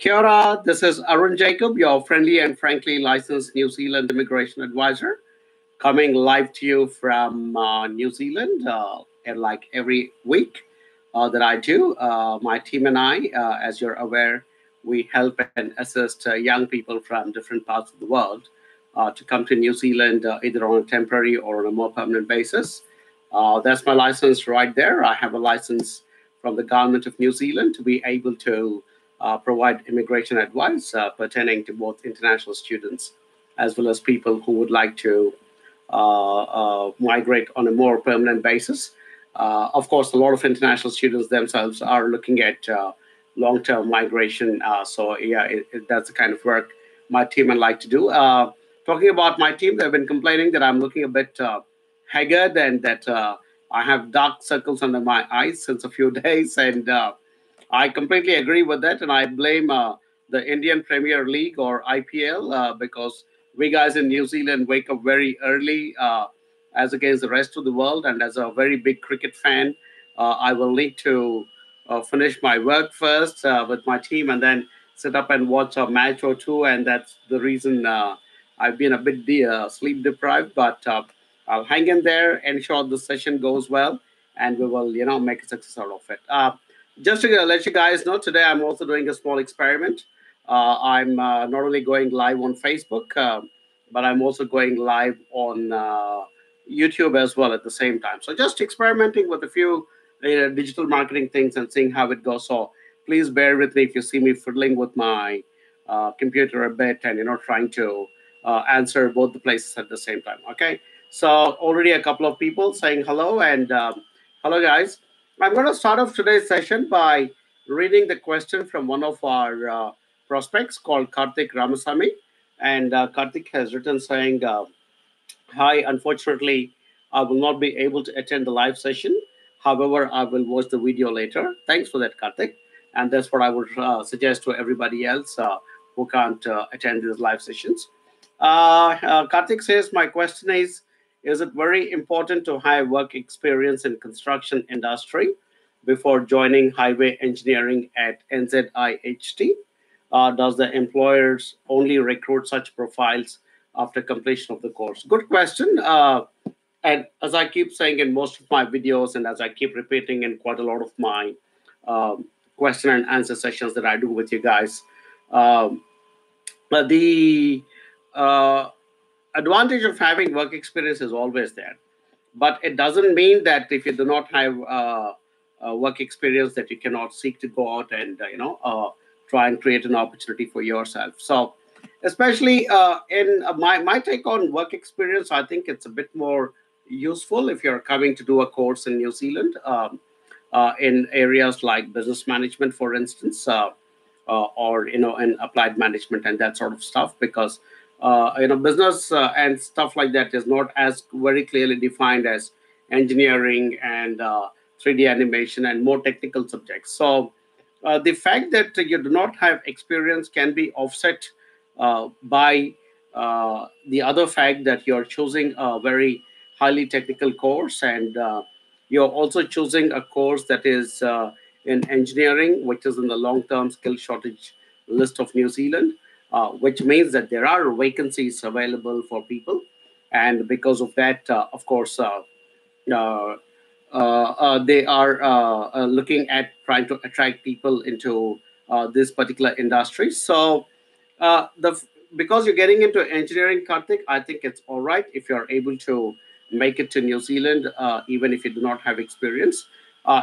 Kia ora, this is Arun Jacob, your friendly and frankly licensed New Zealand immigration advisor, coming live to you from New Zealand, and like every week that I do. My team and I, as you're aware, we help and assist young people from different parts of the world to come to New Zealand either on a temporary or on a more permanent basis. That's my license right there. I have a license from the government of New Zealand to be able to provide immigration advice pertaining to both international students as well as people who would like to migrate on a more permanent basis. Of course, a lot of international students themselves are looking at long-term migration. That's the kind of work my team and like to do. Talking about my team, they've been complaining that I'm looking a bit haggard and that I have dark circles under my eyes since a few days, and I completely agree with that, and I blame the Indian Premier League or IPL because we guys in New Zealand wake up very early as against the rest of the world. And as a very big cricket fan, I will need to finish my work first with my team and then sit up and watch a match or two. And that's the reason I've been a bit sleep deprived, but I'll hang in there, ensure the session goes well, and we will, make a success out of it. Just to let you guys know, today I'm also doing a small experiment. I'm not only going live on Facebook, but I'm also going live on YouTube as well at the same time. So just experimenting with a few digital marketing things and seeing how it goes. So please bear with me if you see me fiddling with my computer a bit and trying to answer both the places at the same time. Okay. So already a couple of people saying hello and hello guys. I'm going to start off today's session by reading the question from one of our prospects called Karthik Ramasamy. And Karthik has written saying, hi, unfortunately, I will not be able to attend the live session. However, I will watch the video later. Thanks for that, Karthik. And that's what I would suggest to everybody else who can't attend these live sessions. Karthik says, my question is it very important to have work experience in construction industry before joining highway engineering at NZIHT? Does the employers only recruit such profiles after completion of the course? Good question. And as I keep saying in most of my videos, and as I keep repeating in quite a lot of my question and answer sessions that I do with you guys, the advantage of having work experience is always there, but it doesn't mean that if you do not have work experience that you cannot seek to go out and try and create an opportunity for yourself. So especially in my take on work experience, I think it's a bit more useful if you're coming to do a course in New Zealand in areas like business management, for instance, or in applied management and that sort of stuff, because business and stuff like that is not as very clearly defined as engineering and 3D animation and more technical subjects. So the fact that you do not have experience can be offset by the other fact that you're choosing a very highly technical course, and you're also choosing a course that is in engineering, which is in the long-term skill shortage list of New Zealand, which means that there are vacancies available for people. And because of that, of course, they are looking at trying to attract people into this particular industry. So because you're getting into engineering, Karthik, I think it's all right if you're able to make it to New Zealand, even if you do not have experience.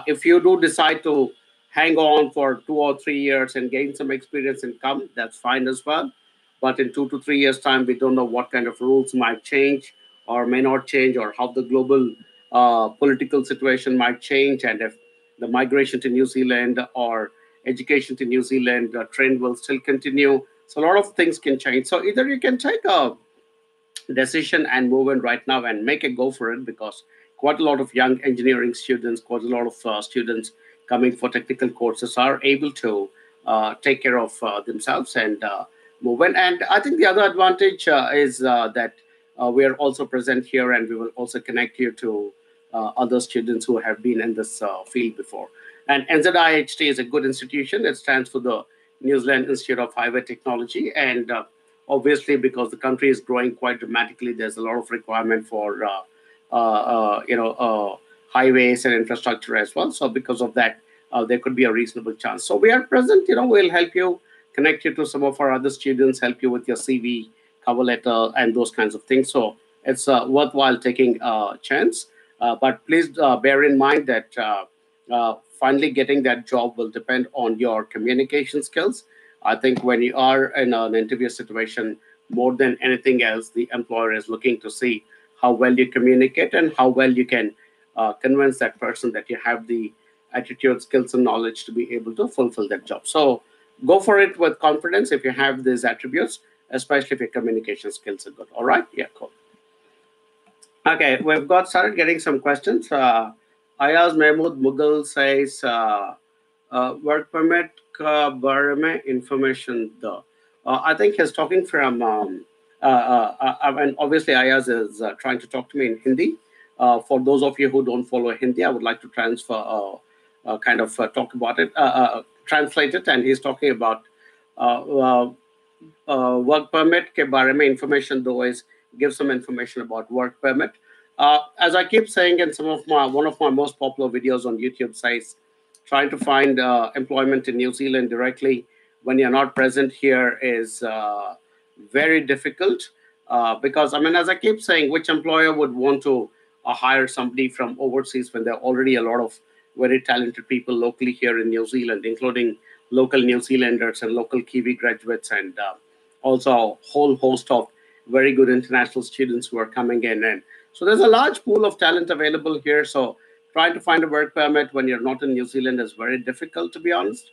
If you do decide to hang on for 2 or 3 years and gain some experience and come, that's fine as well. But in 2 to 3 years' time, we don't know what kind of rules might change or may not change, or how the global political situation might change, and if the migration to New Zealand or education to New Zealand trend will still continue. So a lot of things can change. So either you can take a decision and move in right now and make a go for it, because quite a lot of young engineering students, quite a lot of students coming for technical courses are able to take care of themselves and move in. And I think the other advantage is that we are also present here, and we will also connect you to other students who have been in this field before. And NZIHT is a good institution. It stands for the New Zealand Institute of Highway Technology, and obviously because the country is growing quite dramatically, there's a lot of requirement for highways and infrastructure as well. So because of that, there could be a reasonable chance. So we are present. We'll help you, connect you to some of our other students, help you with your CV, cover letter, and those kinds of things. So it's worthwhile taking a chance. But please bear in mind that finally getting that job will depend on your communication skills. I think when you are in an interview situation, more than anything else, the employer is looking to see how well you communicate and how well you can convince that person that you have the attitude, skills, and knowledge to be able to fulfill that job. So go for it with confidence if you have these attributes, especially if your communication skills are good. All right? Yeah, cool. Okay, we've got started getting some questions. Ayaz Mahmood Mughal says, work permit ka bare mein information the. I think he's talking from, and obviously Ayaz is trying to talk to me in Hindi. For those of you who don't follow Hindi, I would like to transfer, kind of talk about it, translate it, and he's talking about work permit के बारे में information though is give some information about work permit. As I keep saying in one of my most popular videos on YouTube sites, trying to find employment in New Zealand directly when you're not present here is very difficult. Because I mean, as I keep saying, which employer would want to hire somebody from overseas when there are already a lot of very talented people locally here in New Zealand, including local New Zealanders and local Kiwi graduates, and also a whole host of very good international students who are coming in. And so there's a large pool of talent available here. So trying to find a work permit when you're not in New Zealand is very difficult, to be honest.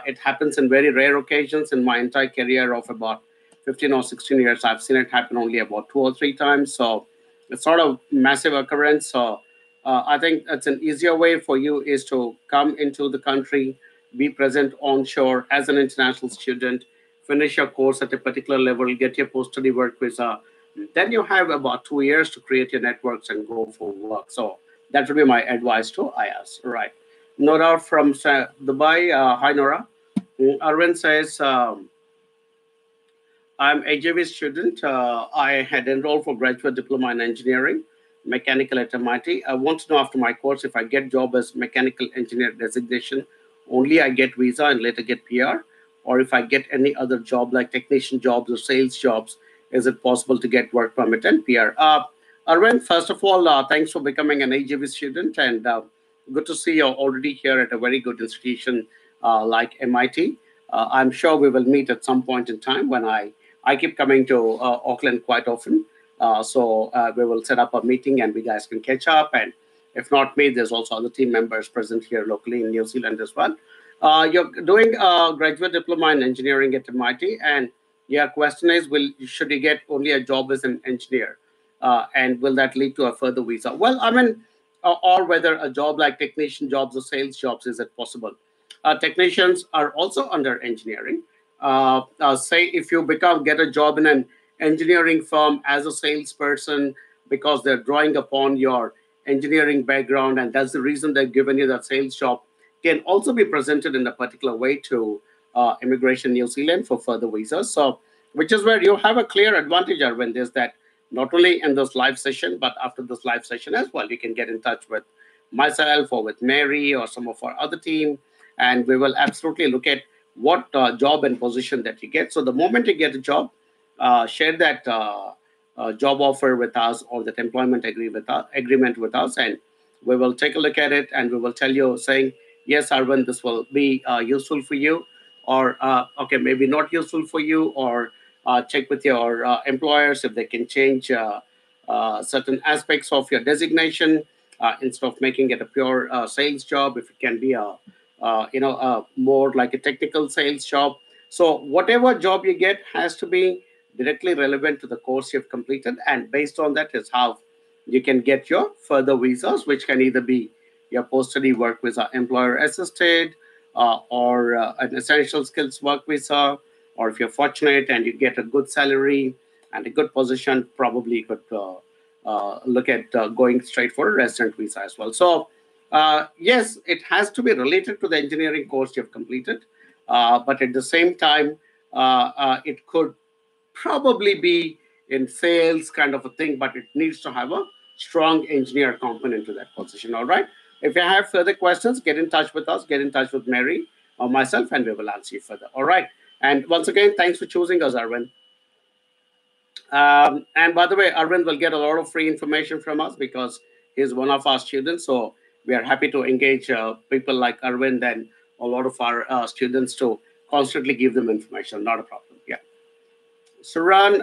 It happens in very rare occasions. In my entire career of about 15 or 16 years, I've seen it happen only about 2 or 3 times. So it's not a massive occurrence. So I think that's an easier way for you is to come into the country, be present onshore as an international student, finish your course at a particular level, get your post-study work visa. Then you have about 2 years to create your networks and go for work. So that would be my advice to IAS. Right. Nora from Dubai. Hi, Nora. Arvind says, I'm a JV student. I had enrolled for graduate diploma in engineering, mechanical at MIT. I want to know after my course if I get job as mechanical engineer designation, only I get visa and later get PR, or if I get any other job like technician jobs or sales jobs, is it possible to get work permit and PR? Arvind, first of all, thanks for becoming an AJV student, and good to see you're already here at a very good institution like MIT. I'm sure we will meet at some point in time when I keep coming to Auckland quite often. So we will set up a meeting and we guys can catch up. And if not me, there's also other team members present here locally in New Zealand as well. You're doing a graduate diploma in engineering at MIT. And your question is, should you get only a job as an engineer? And will that lead to a further visa? Well, I mean, or whether a job like technician jobs or sales jobs, is it possible? Technicians are also under engineering. Say if you get a job in an engineering firm as a salesperson because they're drawing upon your engineering background and that's the reason they've given you that sales job, can also be presented in a particular way to Immigration New Zealand for further visas. So, which is where you have a clear advantage, Arvind, is that not only in this live session, but after this live session as well, you can get in touch with myself or with Mary or some of our other team, and we will absolutely look at what job and position that you get. So the moment you get a job, share that job offer with us or that employment agreement with us, and we will take a look at it and we will tell you saying, yes, Arvind, this will be useful for you, or okay, maybe not useful for you, or check with your employers if they can change certain aspects of your designation instead of making it a pure sales job, if it can be a more like a technical sales job. So whatever job you get has to be directly relevant to the course you've completed, and based on that is how you can get your further visas, which can either be your post-study work visa, employer assisted, or an essential skills work visa, or if you're fortunate and you get a good salary and a good position, probably you could look at going straight for a resident visa as well. So yes, it has to be related to the engineering course you've completed. but at the same time, it could probably be in sales kind of a thing, but it needs to have a strong engineer component to that position. All right. If you have further questions, get in touch with us, get in touch with Mary or myself, and we will answer you further. All right. And once again, thanks for choosing us, Arvind. And by the way, Arvind will get a lot of free information from us because he's one of our students. So we are happy to engage people like Arvind and a lot of our students to constantly give them information. Not a problem. Yeah. Suran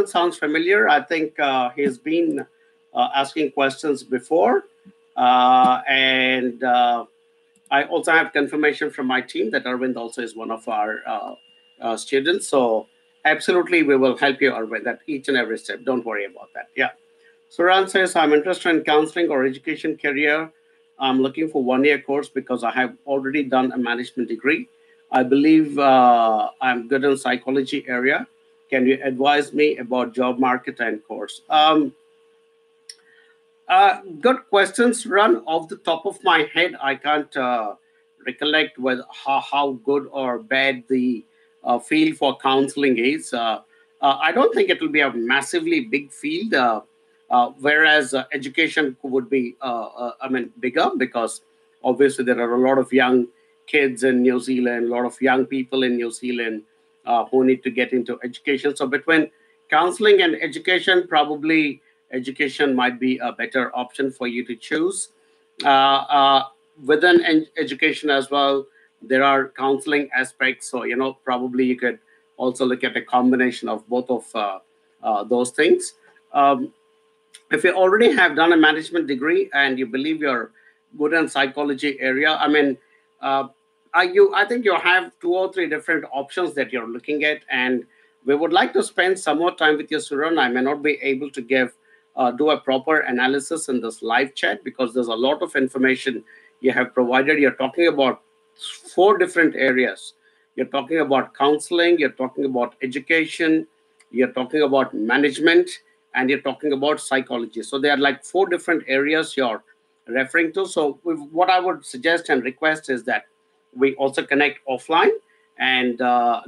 sounds familiar. I think he's been asking questions before. And I also have confirmation from my team that Arvind also is one of our students. So absolutely, we will help you, Arvind, at each and every step. Don't worry about that. Yeah. Suran says, I'm interested in counseling or education career. I'm looking for 1 year course because I have already done a management degree. I believe I'm good in psychology area. Can you advise me about job market and course? Good questions. Run off the top of my head. I can't recollect whether how good or bad the field for counseling is. I don't think it will be a massively big field, whereas education would be, I mean, bigger because obviously there are a lot of young kids in New Zealand, a lot of young people in New Zealand who need to get into education. So between counseling and education, probably education might be a better option for you to choose. Uh, uh, Within education as well, there are counseling aspects. So, probably you could also look at a combination of both of those things. Um, if you already have done a management degree and you believe you're good in psychology area, I mean, uh, I think you have 2 or 3 different options that you're looking at, and we would like to spend some more time with you, Suran. I may not be able to do a proper analysis in this live chat because there's a lot of information you have provided. You're talking about 4 different areas. You're talking about counseling, you're talking about education, you're talking about management, and you're talking about psychology. So they are like 4 different areas you're referring to. So what I would suggest and request is that we also connect offline and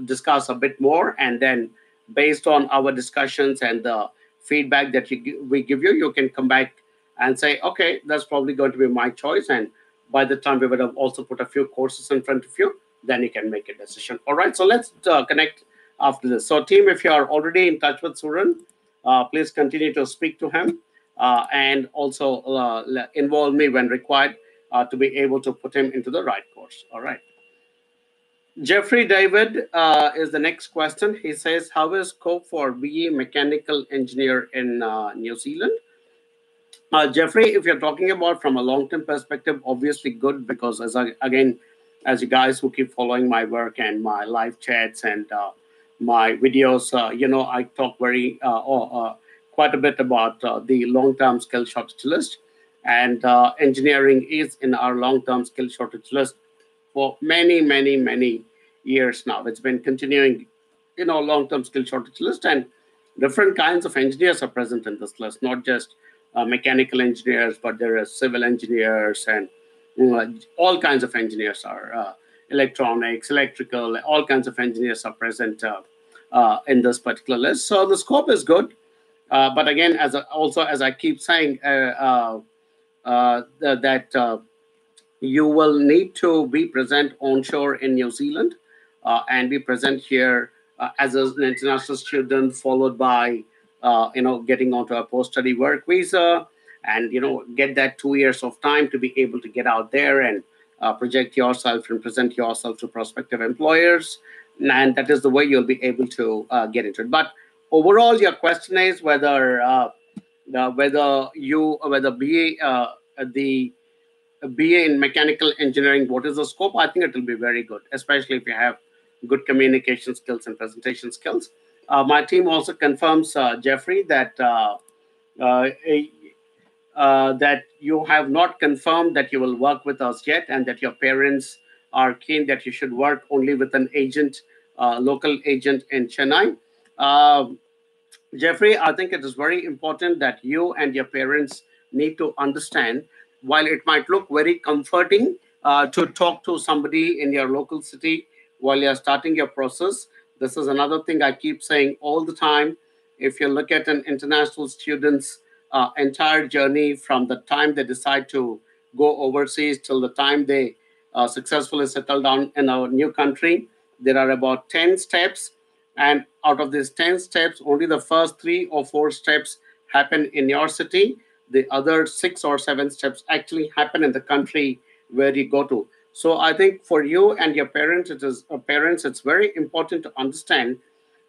discuss a bit more. And then, based on our discussions and the feedback that we give you, you can come back and say, okay, that's probably going to be my choice. And by the time we would have also put a few courses in front of you, then you can make a decision. All right. So let's connect after this. So, team, if you are already in touch with Suran, please continue to speak to him and also involve me when required to be able to put him into the right course. All right. Jeffrey David is the next question. He says, how is scope for BE mechanical engineer in New Zealand? Jeffrey, if you're talking about from a long-term perspective, obviously good because again, as you guys who keep following my work and my live chats and my videos, I talk quite a bit about the long-term skill shortage list, and engineering is in our long-term skill shortage list for many, many, many years now. It's been continuing, long-term skill shortage list, and different kinds of engineers are present in this list, not just mechanical engineers, but there are civil engineers and all kinds of engineers are electronics, electrical, all kinds of engineers are present in this particular list. So the scope is good, but again, also as I keep saying, that you will need to be present onshore in New Zealand and be present here as an international student, followed by getting onto a post-study work visa, and get that 2 years of time to be able to get out there and project yourself and present yourself to prospective employers, and that is the way you'll be able to get into it. But overall, your question is whether the BA in mechanical engineering, what is the scope? I think it will be very good, especially if you have good communication skills and presentation skills. My team also confirms, Jeffrey, uh, that you have not confirmed that you will work with us yet, and that your parents are keen that you should work only with an agent, local agent in Chennai. Um Jeffrey, I think it is very important that you and your parents need to understand, while it might look very comforting to talk to somebody in your local city while you're starting your process. This is another thing I keep saying all the time. If you look at an international student's entire journey from the time they decide to go overseas till the time they successfully settle down in a new country, there are about 10 steps. And out of these 10 steps, only the first 3 or 4 steps happen in your city. The other 6 or 7 steps actually happen in the country where you go to. So I think for you and your parents, it's very important to understand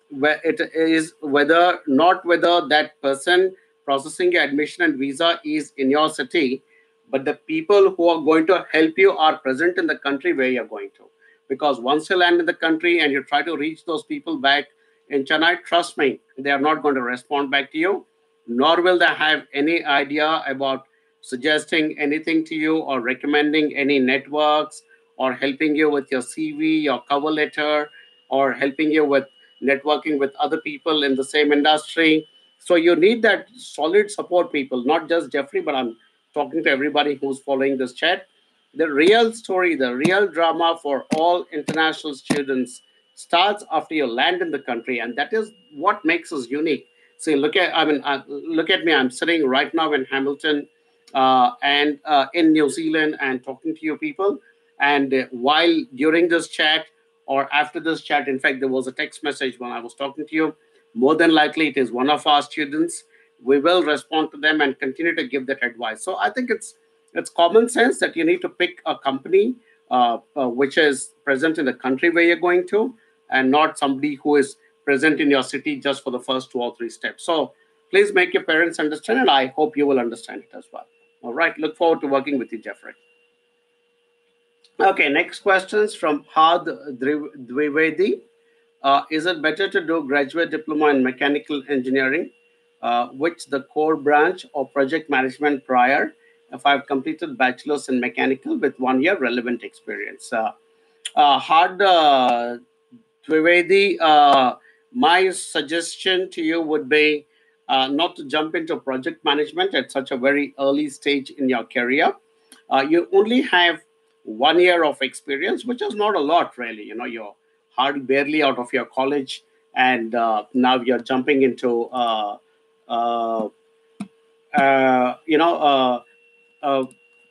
where it is whether not whether that person processing your admission and visa is in your city, but the people who are going to help you are present in the country where you're going to. Because once you land in the country and you try to reach those people back in Chennai, trust me, they are not going to respond back to you, nor will they have any idea about suggesting anything to you or recommending any networks or helping you with your CV, your cover letter, or helping you with networking with other people in the same industry. So you need that solid support people, not just Jeffrey, but I'm talking to everybody who's following this chat. The real story, the real drama for all international students starts after you land in the country, and that is what makes us unique. See, look at me. I'm sitting right now in Hamilton, and in New Zealand, and talking to you people. And while during this chat or after this chat, in fact, there was a text message when I was talking to you. More than likely, it is one of our students. We will respond to them and continue to give that advice. So I think it's common sense that you need to pick a company which is present in the country where you're going to, and not somebody who is present in your city just for the first 2 or 3 steps. So please make your parents understand, and I hope you will understand it as well. All right. Look forward to working with you, Jeffrey. Okay, next questions from Had Dwivedi. Is it better to do graduate diploma in mechanical engineering, which the core branch, or project management prior, if I've completed bachelor's in mechanical with 1 year relevant experience? Hard Trivedi, my suggestion to you would be not to jump into project management at such a very early stage in your career. You only have 1 year of experience, which is not a lot, really. You're hardly barely out of your college, and now you're jumping into uh, uh, you know, uh, uh,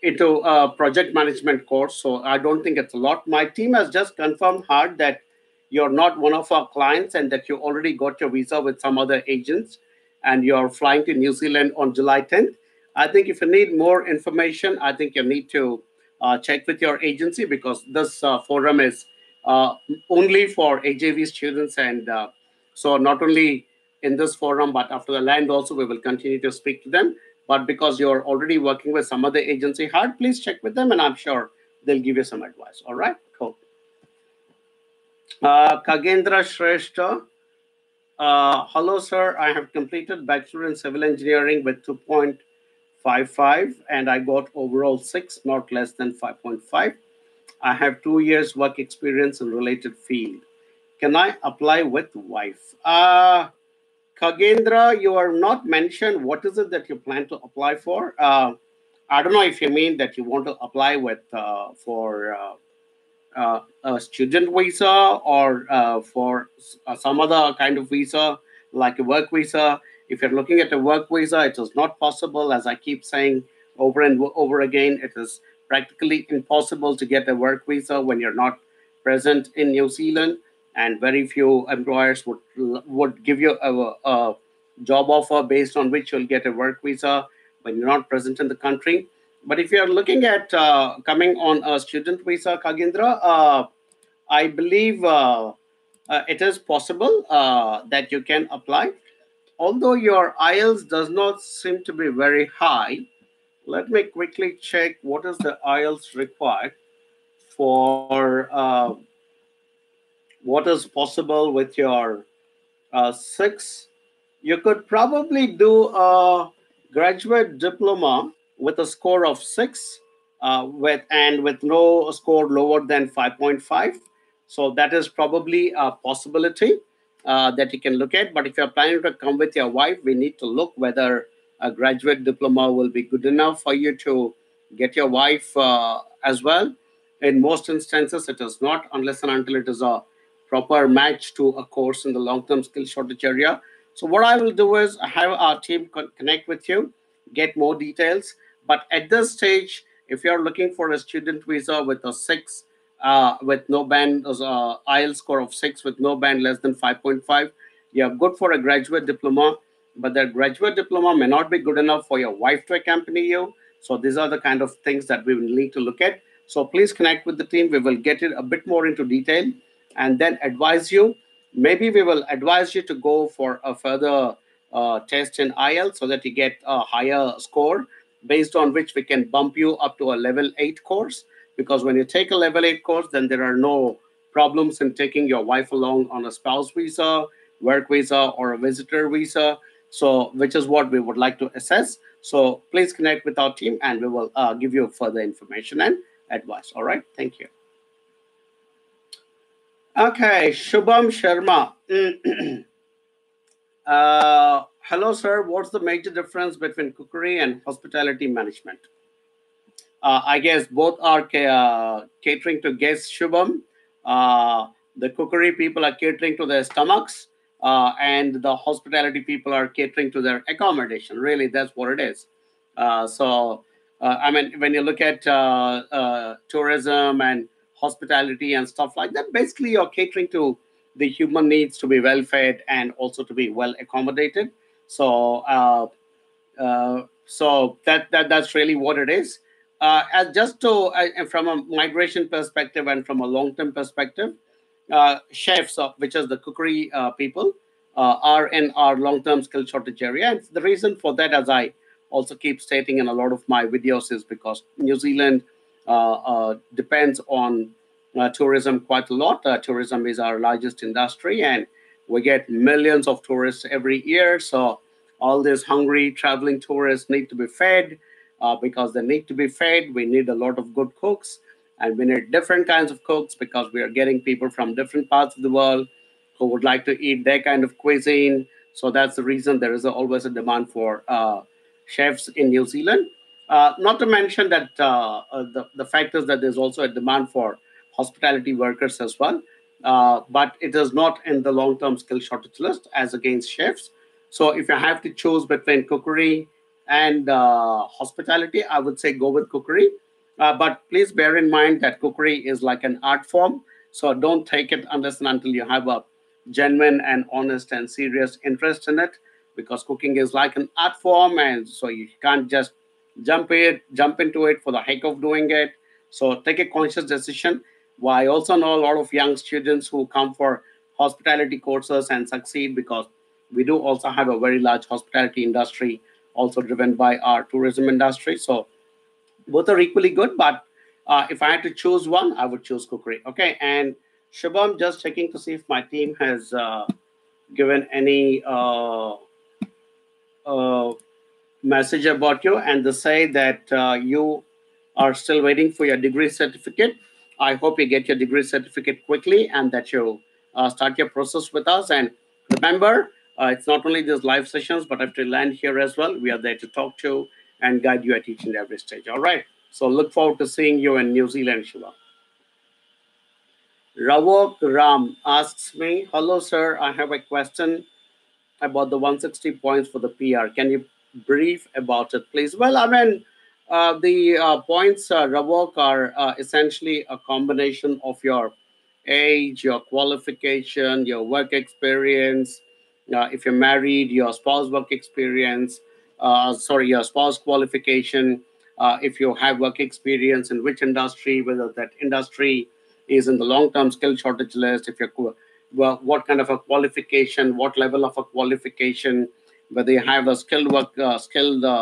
into a project management course. So I don't think it's a lot. My team has just confirmed hard that you're not one of our clients and that you already got your visa with some other agents and you're flying to New Zealand on July 10th. I think if you need more information, I think you need to check with your agency, because this forum is uh, only for AJV students. And so not only in this forum, but after the land also, we will continue to speak to them. But because you're already working with some other agency hard, please check with them, and I'm sure they'll give you some advice. All right, cool. Kagendra Shrestha. Hello, sir. I have completed Bachelor in Civil Engineering with 2.55, and I got overall 6, not less than 5.5. I have 2 years work experience in related field. Can I apply with wife? Kagendra, you are not mentioned. What is it that you plan to apply for? I don't know if you mean that you want to apply with for a student visa, or for some other kind of visa like a work visa. If you're looking at a work visa, it is not possible. As I keep saying over and over again, it is practically impossible to get a work visa when you're not present in New Zealand, and very few employers would give you a job offer based on which you'll get a work visa when you're not present in the country. But if you're looking at coming on a student visa, Kagendra, I believe it is possible that you can apply. Although your IELTS does not seem to be very high, let me quickly check what is the IELTS required for what is possible with your 6. You could probably do a graduate diploma with a score of 6, with no score lower than 5.5. So that is probably a possibility that you can look at. But if you're planning to come with your wife, we need to look whether a graduate diploma will be good enough for you to get your wife as well. In most instances, it is not, unless and until it is a proper match to a course in the long-term skill shortage area. So what I will do is have our team connect with you, get more details. But at this stage, if you're looking for a student visa with a six, with no band, IELTS score of six with no band less than 5.5, you're good for a graduate diploma. But that graduate diploma may not be good enough for your wife to accompany you. So these are the kind of things that we will need to look at. So please connect with the team. We will get it a bit more into detail and then advise you. Maybe we will advise you to go for a further test in IELTS so that you get a higher score, based on which we can bump you up to a level 8 course. Because when you take a level 8 course, then there are no problems in taking your wife along on a spouse visa, work visa, or a visitor visa. So, which is what we would like to assess. So, please connect with our team and we will give you further information and advice. All right. Thank you. Okay. Shubham Sharma. Hello, sir. What's the major difference between cookery and hospitality management? I guess both are catering to guests, Shubham. Uh, the cookery people are catering to their stomachs, and the hospitality people are catering to their accommodation. Really, that's what it is. I mean, when you look at tourism and hospitality and stuff like that, basically you're catering to the human needs to be well fed and also to be well accommodated. So that's really what it is. As just to from a migration perspective and from a long term perspective, chefs, which is the cookery people, are in our long term skill shortage area. And the reason for that, as I also keep stating in a lot of my videos, is because New Zealand depends on tourism quite a lot. Tourism is our largest industry, and we get millions of tourists every year. So all these hungry traveling tourists need to be fed. Because they need to be fed, we need a lot of good cooks, and we need different kinds of cooks because we are getting people from different parts of the world who would like to eat their kind of cuisine. So that's the reason there is always a demand for chefs in New Zealand. Not to mention that the fact is that there's also a demand for hospitality workers as well. But it is not in the long term skill shortage list as against chefs. So if you have to choose between cookery and hospitality, I would say go with cookery. But please bear in mind that cookery is like an art form. So don't take it unless and until you have a genuine and honest and serious interest in it, because cooking is like an art form, and so you can't just jump into it for the heck of doing it. So take a conscious decision. Well, I also know a lot of young students who come for hospitality courses and succeed, because we do also have a very large hospitality industry, also driven by our tourism industry. So both are equally good, but if I had to choose one, I would choose cookery. Okay, and Shubham, just checking to see if my team has given any uh, message about you, and they say that you are still waiting for your degree certificate. I hope you get your degree certificate quickly and that you start your process with us. And remember, it's not only these live sessions, but after you land here as well, we are there to talk to and guide you at each and every stage. All right. So look forward to seeing you in New Zealand, Shiva. Ravok Ram asks me, hello, sir. I have a question about the 160 points for the PR. Can you brief about it, please? Well, I mean, the points, Ravok, are essentially a combination of your age, your qualification, your work experience. If you're married, your spouse work experience. Sorry, your spouse qualification. If you have work experience in which industry, whether that industry is in the long-term skill shortage list. If you're well, what kind of a qualification, what level of a qualification, whether you have a skilled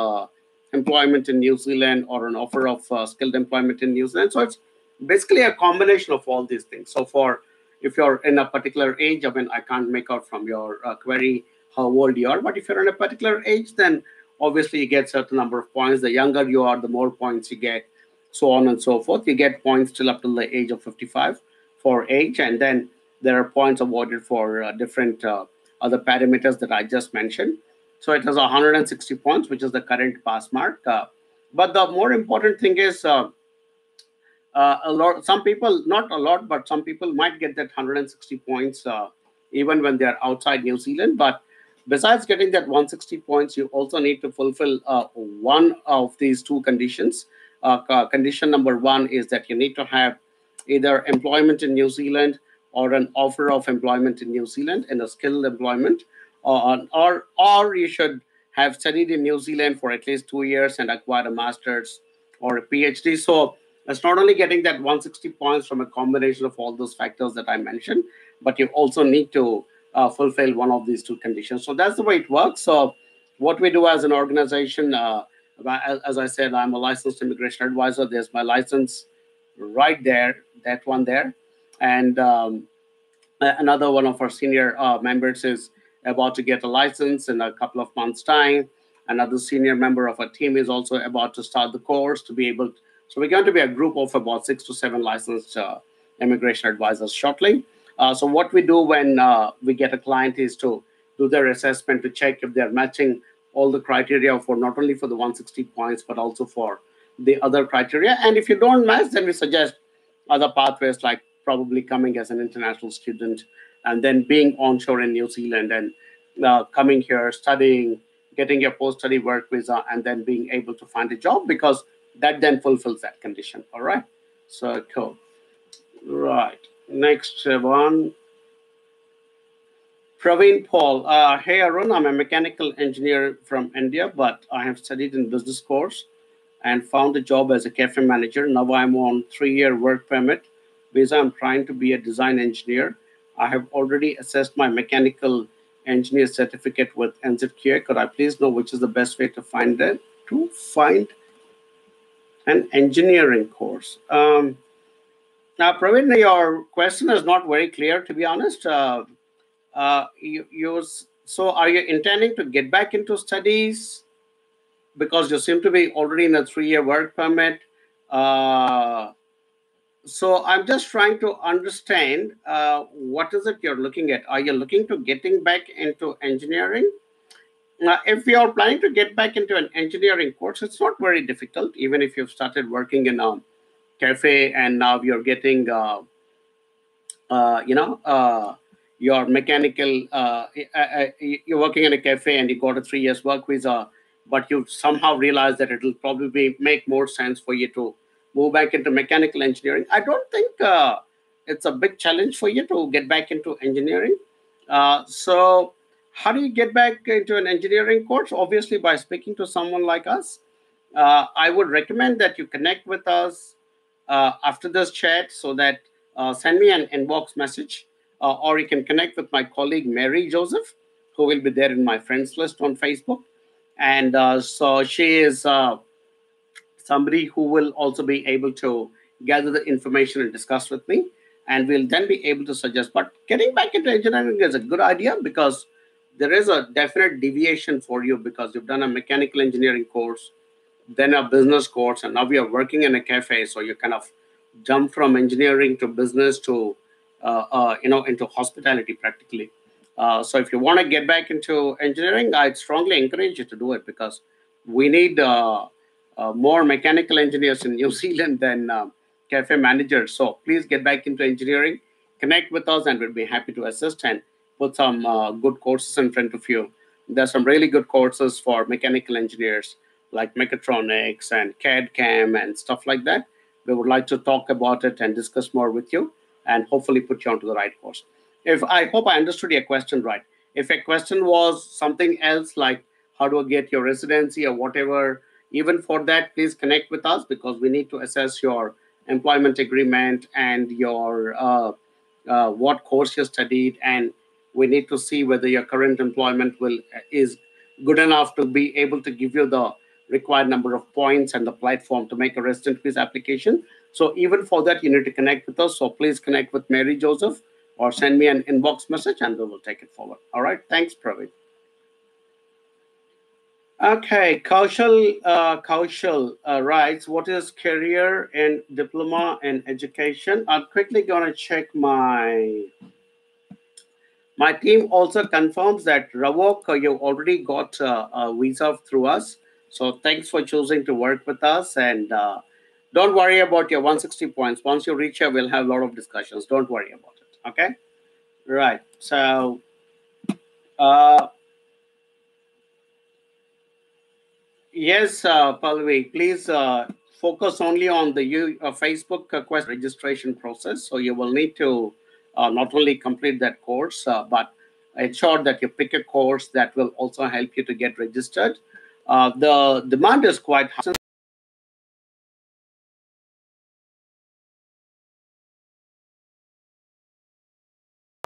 employment in New Zealand or an offer of skilled employment in New Zealand. So it's basically a combination of all these things. So for if you're in a particular age, I mean, I can't make out from your query how old you are, but if you're in a particular age, then obviously you get certain number of points. The younger you are, the more points you get, so on and so forth. You get points till up to the age of 55 for age, and then there are points awarded for different other parameters that I just mentioned. So it has 160 points, which is the current pass mark. But the more important thing is A lot, some people, not a lot, but some people might get that 160 points even when they're outside New Zealand. But besides getting that 160 points, you also need to fulfill one of these two conditions. Condition number one is that you need to have either employment in New Zealand or an offer of employment in New Zealand in a skilled employment, or you should have studied in New Zealand for at least 2 years and acquired a master's or a PhD. So it's not only getting that 160 points from a combination of all those factors that I mentioned, but you also need to fulfill one of these two conditions. So that's the way it works. So what we do as an organization, as I said, I'm a licensed immigration advisor. There's my license right there, that one there, and another one of our senior members is about to get a license in a couple of months' time. Another senior member of our team is also about to start the course to be able. So we're going to be a group of about 6 to 7 licensed immigration advisors shortly. So what we do when we get a client is to do their assessment to check if they're matching all the criteria for not only for the 160 points but also for the other criteria. And if you don't match, then we suggest other pathways like probably coming as an international student and then being onshore in New Zealand and coming here, studying, getting your post study work visa, and then being able to find a job because that then fulfills that condition. All right. So, cool. Right. Next one. Praveen Paul. Hey, Arun, I'm a mechanical engineer from India, but I have studied in business course and found a job as a cafe manager. Now I'm on 3 year work permit visa. I'm trying to be a design engineer. I have already assessed my mechanical engineer certificate with NZQA. Could I please know which is the best way to find it? To find an engineering course. Now, Praveen, your question is not very clear, to be honest. So are you intending to get back into studies? Because you seem to be already in a 3 year work permit. Uh, so I'm just trying to understand what is it you're looking at? Are you looking to getting back into engineering? If you're planning to get back into an engineering course, it's not very difficult. Even if you've started working in a cafe and now you're getting uh, you know, uh, your mechanical, you're working in a cafe and you got a 3 years work visa, but you somehow realize that it'll probably make more sense for you to move back into mechanical engineering. I don't think it's a big challenge for you to get back into engineering. So, how do you get back into an engineering course? Obviously, by speaking to someone like us. I would recommend that you connect with us after this chat so that send me an inbox message or you can connect with my colleague Mary Joseph, who will be there in my friends list on Facebook. And so she is somebody who will also be able to gather the information and discuss with me. And we'll then be able to suggest. But getting back into engineering is a good idea because there is a definite deviation for you because you've done a mechanical engineering course, then a business course, and now we are working in a cafe. So you kind of jump from engineering to business to into hospitality practically. So if you want to get back into engineering, I'd strongly encourage you to do it because we need more mechanical engineers in New Zealand than cafe managers. So please get back into engineering, connect with us, and we'll be happy to assist and put some good courses in front of you. There's some really good courses for mechanical engineers like mechatronics and CAD CAM and stuff like that. We would like to talk about it and discuss more with you and hopefully put you onto the right course. If I hope I understood your question right. If a question was something else like how do I get your residency or whatever, even for that, please connect with us because we need to assess your employment agreement and your what course you studied, and we need to see whether your current employment will is good enough to be able to give you the required number of points and the platform to make a resident visa application. So even for that, you need to connect with us. So please connect with Mary Joseph or send me an inbox message and we will take it forward. All right. Thanks, Praveen. Okay, Kaushal writes, what is career and diploma and education? I'm quickly going to check my team also confirms that Ravok, you already got a visa through us. So thanks for choosing to work with us. And Don't worry about your 160 points. Once you reach here, we'll have a lot of discussions. Don't worry about it. Okay. Right. So, uh, yes, Palvi, please focus only on the Facebook quest registration process. So you will need to not only complete that course, but ensure that you pick a course that will also help you to get registered. The demand is quite high.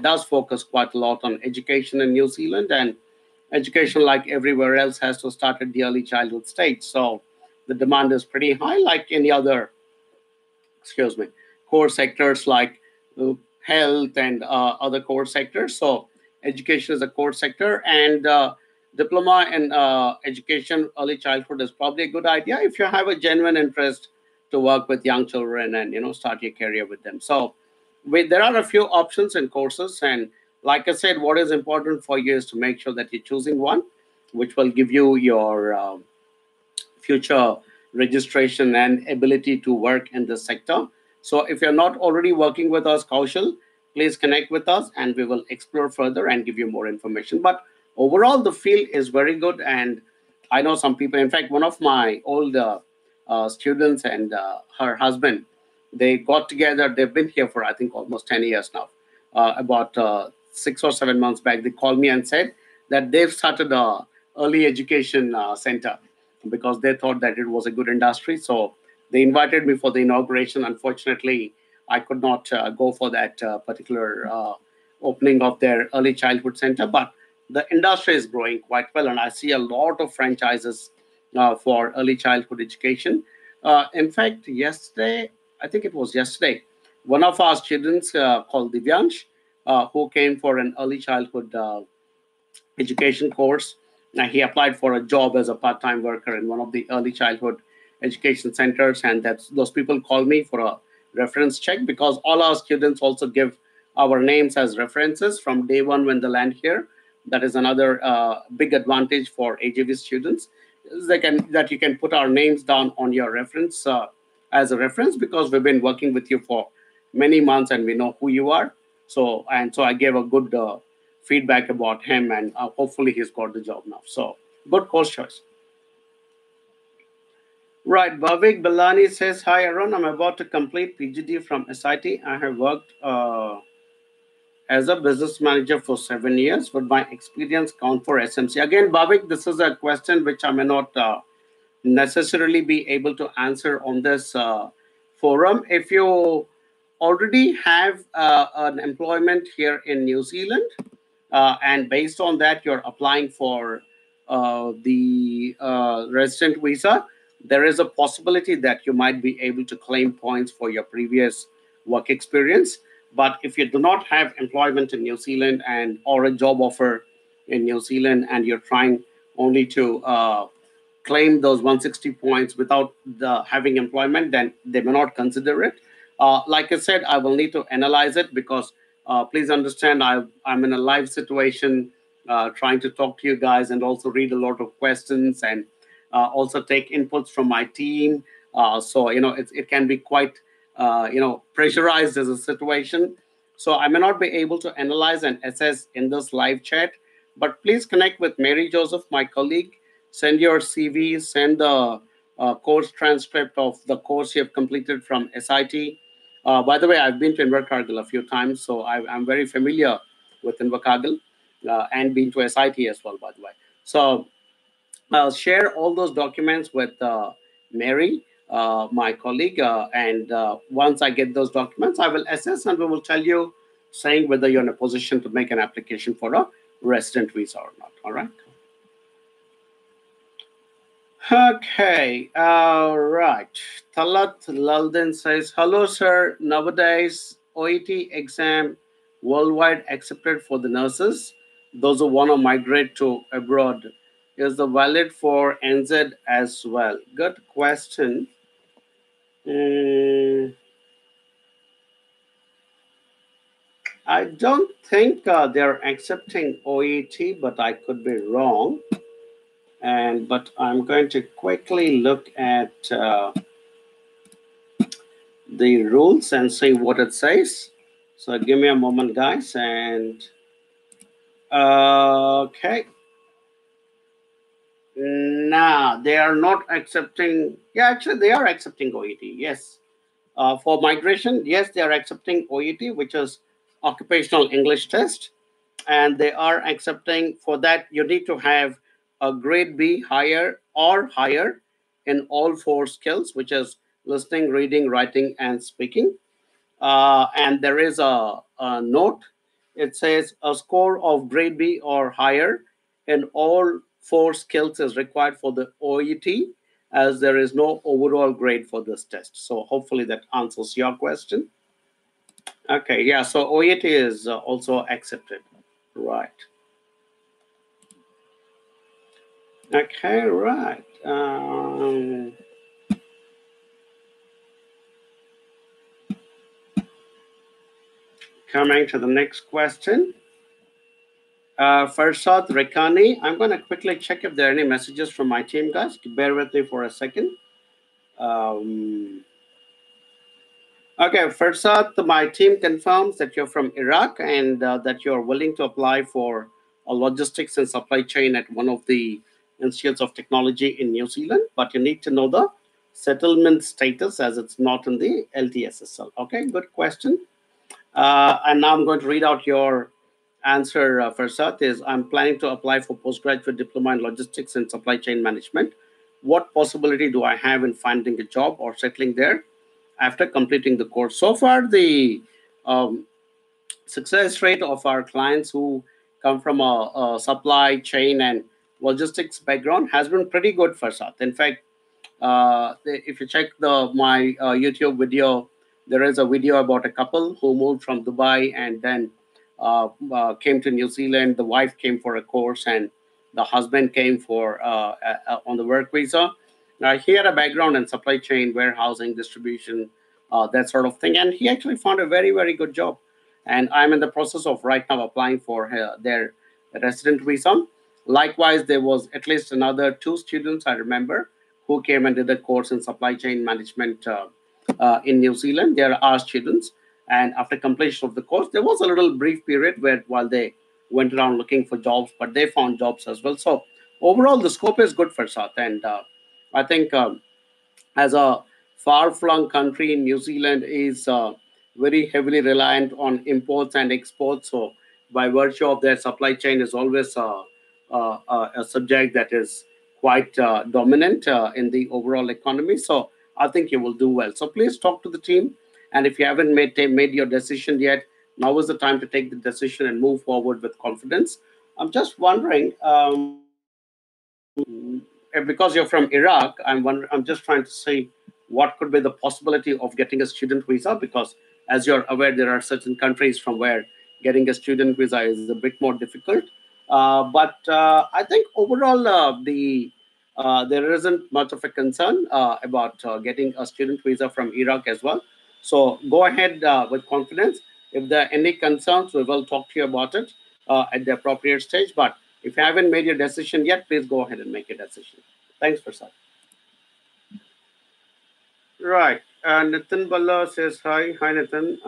Does focus quite a lot on education in New Zealand, and education, like everywhere else, has to start at the early childhood stage. So the demand is pretty high, like any other, excuse me, core sectors like uh, health and other core sectors. So education is a core sector, and diploma in education early childhood is probably a good idea if you have a genuine interest to work with young children and start your career with them. So there are a few options and courses, and like I said, what is important for you is to make sure that you're choosing one which will give you your future registration and ability to work in this sector. So if you're not already working with us, Kaushal, please connect with us and we will explore further and give you more information. But overall, the field is very good. And I know some people, in fact, one of my old students and her husband, they got together. They've been here for, I think, almost 10 years now. About 6 or 7 months back, they called me and said that they've started a early education center because they thought that it was a good industry. So they invited me for the inauguration. Unfortunately, I could not go for that particular opening of their early childhood center, but the industry is growing quite well, and I see a lot of franchises for early childhood education. In fact, yesterday, I think it was yesterday, one of our students called Divyansh, who came for an early childhood education course. Now, he applied for a job as a part-time worker in one of the early childhood education centers, and that's those people call me for a reference check because all our students also give our names as references from day one when they land here. That is another big advantage for AJV students. Is that you can put our names down on your reference as a reference because we've been working with you for many months and we know who you are. So I gave a good feedback about him, and hopefully he's got the job now. So good course choice. Right, Bhavik Balani says, "Hi Arun, I'm about to complete PGD from SIT. I have worked as a business manager for 7 years. Would my experience count for SMC?" Again, Bhavik, this is a question which I may not necessarily be able to answer on this forum. If you already have an employment here in New Zealand, and based on that you're applying for the resident visa, there is a possibility that you might be able to claim points for your previous work experience. But if you do not have employment in New Zealand and or a job offer in New Zealand, and you're trying only to claim those 160 points without having employment, then they may not consider it. Like I said, I will need to analyze it because please understand, I'm in a live situation trying to talk to you guys and also read a lot of questions and also take inputs from my team. It can be quite, pressurized as a situation. So I may not be able to analyze and assess in this live chat, but please connect with Mary Joseph, my colleague. Send your CV, send the course transcript of the course you have completed from SIT. By the way, I've been to Invercargill a few times, so I'm very familiar with Invercargill and been to SIT as well, by the way. So I'll share all those documents with Mary, my colleague, and once I get those documents, I will assess and we will tell you, saying whether you're in a position to make an application for a resident visa or not. All right. Okay, all right. Talat Lalden says, "Hello, sir. Nowadays, OET exam worldwide accepted for the nurses, those who want to migrate to abroad. Is the valid for NZ as well?" Good question. Mm, I don't think they're accepting OET, but I could be wrong. But I'm going to quickly look at. the rules and see what it says. So give me a moment, guys. And okay, now they are not accepting. Yeah, actually, they are accepting OET. Yes, for migration, yes, they are accepting OET, which is occupational English test, and they are accepting for that. You need to have a grade B higher or higher in all four skills, which is listening, reading, writing, and speaking. And there is a note. It says a score of grade B or higher in all four skills is required for the OET, as there is no overall grade for this test. So hopefully that answers your question. Okay, yeah. So OET is also accepted, right? Okay, right. Coming to the next question. Farsad Rekani. I'm going to quickly check if there are any messages from my team, guys. Bear with me for a second. Um, okay, Farsad, my team confirms that you're from Iraq and that you're willing to apply for a logistics and supply chain at one of the institutes of technology in New Zealand, but you need to know the settlement status as it's not in the LTSSL. Okay, good question. And now I'm going to read out your answer, Farsad. Is I'm planning to apply for postgraduate diploma in logistics and supply chain management. What possibility do I have in finding a job or settling there after completing the course? So far, the um, success rate of our clients who come from a supply chain and logistics background has been pretty good, Farsad. In fact, if you check the my YouTube video, there is a video about a couple who moved from Dubai and then came to New Zealand. The wife came for a course, and the husband came for on the work visa. Now he had a background in supply chain, warehousing, distribution, that sort of thing, and he actually found a very good job. And I'm in the process of right now applying for their resident visa. Likewise, there was at least another two students I remember who came and did a course in supply chain management in New Zealand. They are our students. And after completion of the course, there was a little brief period where while they went around looking for jobs, but they found jobs as well. So overall, the scope is good for South. And I think as a far-flung country, New Zealand is very heavily reliant on imports and exports. So, by virtue of their supply chain, is always a subject that is quite dominant in the overall economy. So, I think you will do well. So, please talk to the team, and if you haven't made your decision yet, now is the time to take the decision and move forward with confidence. I'm just wondering. Because you're from Iraq, I'm just trying to see what could be the possibility of getting a student visa. Because, as you're aware, there are certain countries from where getting a student visa is a bit more difficult. But I think overall, there isn't much of a concern about getting a student visa from Iraq as well. So go ahead with confidence. If there are any concerns, we will talk to you about it at the appropriate stage. But if you haven't made your decision yet, please go ahead and make a decision. Thanks, Prasad. Right. Nitin Balla says hi. Hi, Nitin.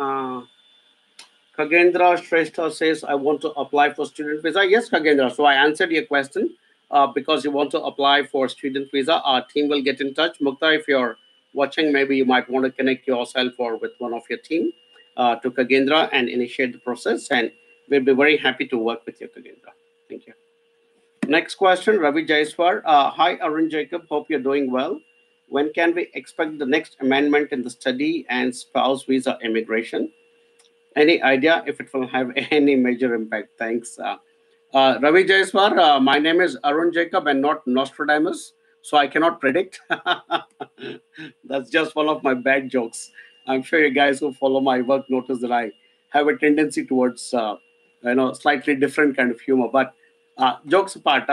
Kagendra Shrestha says, I want to apply for student visa. Yes, Kagendra. So I answered your question because you want to apply for student visa. Our team will get in touch. Mukta, if you're watching, maybe you might want to connect yourself or with one of your team to Kagendra and initiate the process. And we'll be very happy to work with you, Kagendra. Thank you. Next question, Ravi Jaiswar. Hi, Arun Jacob. Hope you're doing well. When can we expect the next amendment in the study and spouse visa immigration? Any idea if it will have any major impact? Thanks. Ravi Jaiswar, my name is Arun Jacob and not Nostradamus, so I cannot predict. That's just one of my bad jokes. I'm sure you guys who follow my work notice that I have a tendency towards, slightly different kind of humor. But jokes apart,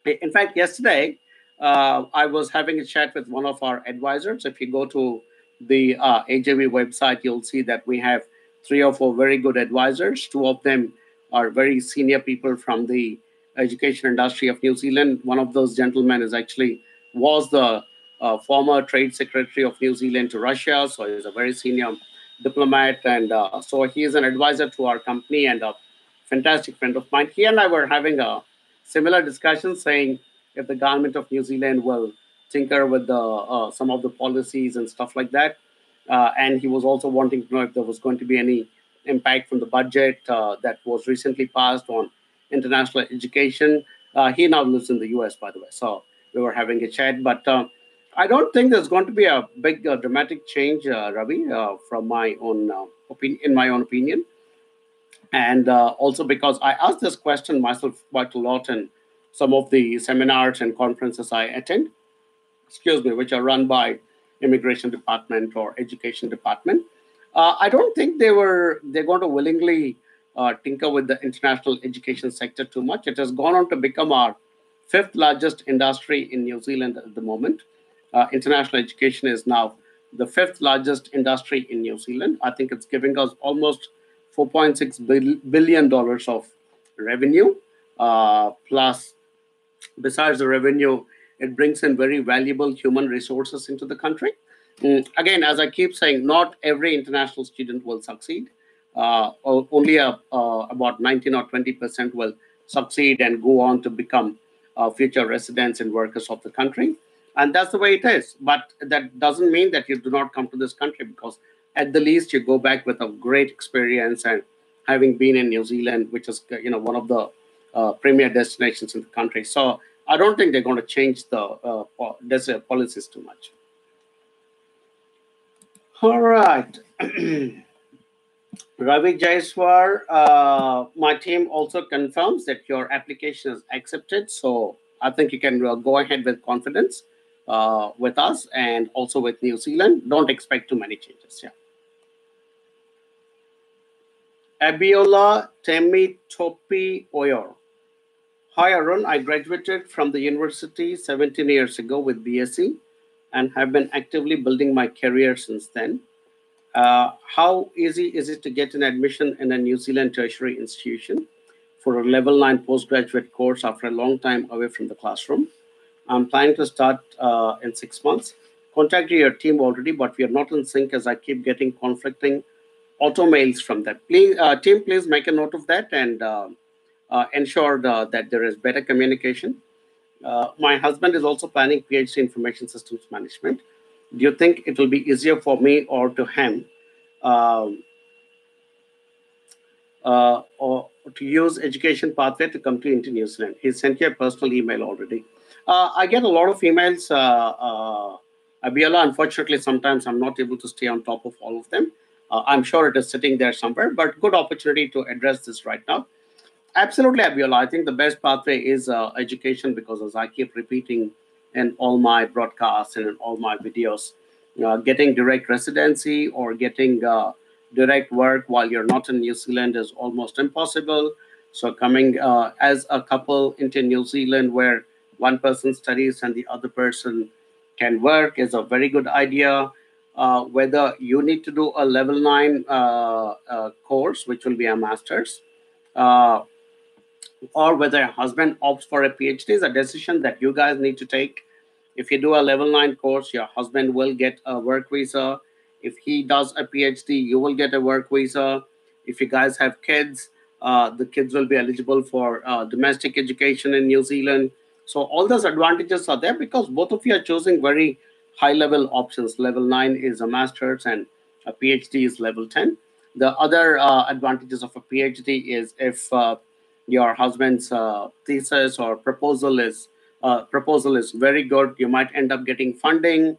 in fact, yesterday I was having a chat with one of our advisors. If you go to the AJV website, you'll see that we have three or four very good advisors. Two of them are very senior people from the education industry of New Zealand. One of those gentlemen is actually was the former trade secretary of New Zealand to Russia, so he's a very senior diplomat, and so he is an advisor to our company and a fantastic friend of mine. He and I were having a similar discussion, saying if the government of New Zealand will tinker with the some of the policies and stuff like that, and he was also wanting to know if there was going to be any impact from the budget that was recently passed on international education. He now lives in the US, by the way, so we were having a chat, but. I don't think there's going to be a big dramatic change, Ravi, from my own opinion. In my own opinion, and also because I asked this question myself quite a lot in some of the seminars and conferences I attend, excuse me, which are run by immigration department or education department. I don't think they're going to willingly tinker with the international education sector too much. It has gone on to become our fifth largest industry in New Zealand at the moment. International education is now the fifth largest industry in New Zealand. I think it's giving us almost $4.6 billion of revenue, plus besides the revenue, it brings in very valuable human resources into the country. Again, as I keep saying, not every international student will succeed. Only about 19 or 20% will succeed and go on to become future residents and workers of the country. And that's the way it is. But that doesn't mean that you do not come to this country, because at the least you go back with a great experience, and having been in New Zealand, which is one of the premier destinations in the country. So I don't think they're going to change the policies too much. All right. Ravi Jaiswar, my team also confirms that your application is accepted. So I think you can go ahead with confidence with us and also with New Zealand. Don't expect too many changes. Yeah. Abiola Temi Topi Oyor. Hi Arun, I graduated from the university 17 years ago with BSc and have been actively building my career since then. How easy is it to get an admission in a New Zealand tertiary institution for a level 9 postgraduate course after a long time away from the classroom? I'm planning to start in 6 months. Contacted your team already, but we are not in sync as I keep getting conflicting auto mails from them. Please, team, please make a note of that and ensure that there is better communication. My husband is also planning PhD information systems management. Do you think it will be easier for me or to him um, or to use education pathway to come to into New Zealand? He sent you a personal email already. I get a lot of emails, Abiola. Unfortunately, sometimes I'm not able to stay on top of all of them. I'm sure it is sitting there somewhere, but good opportunity to address this right now. Absolutely, Abiola. I think the best pathway is education, because, as I keep repeating in all my broadcasts and in all my videos, getting direct residency or getting direct work while you're not in New Zealand is almost impossible. So, coming as a couple into New Zealand where one person studies and the other person can work is a very good idea. Whether you need to do a level 9 course, which will be a master's, uh, or whether a husband opts for a PhD is a decision that you guys need to take. If you do a level 9 course, your husband will get a work visa. If he does a PhD, you will get a work visa. If you guys have kids, the kids will be eligible for domestic education in New Zealand. So all those advantages are there because both of you are choosing very high level options. Level 9 is a master's and a PhD is level 10. The other advantages of a PhD is if your husband's thesis or proposal is very good, you might end up getting funding.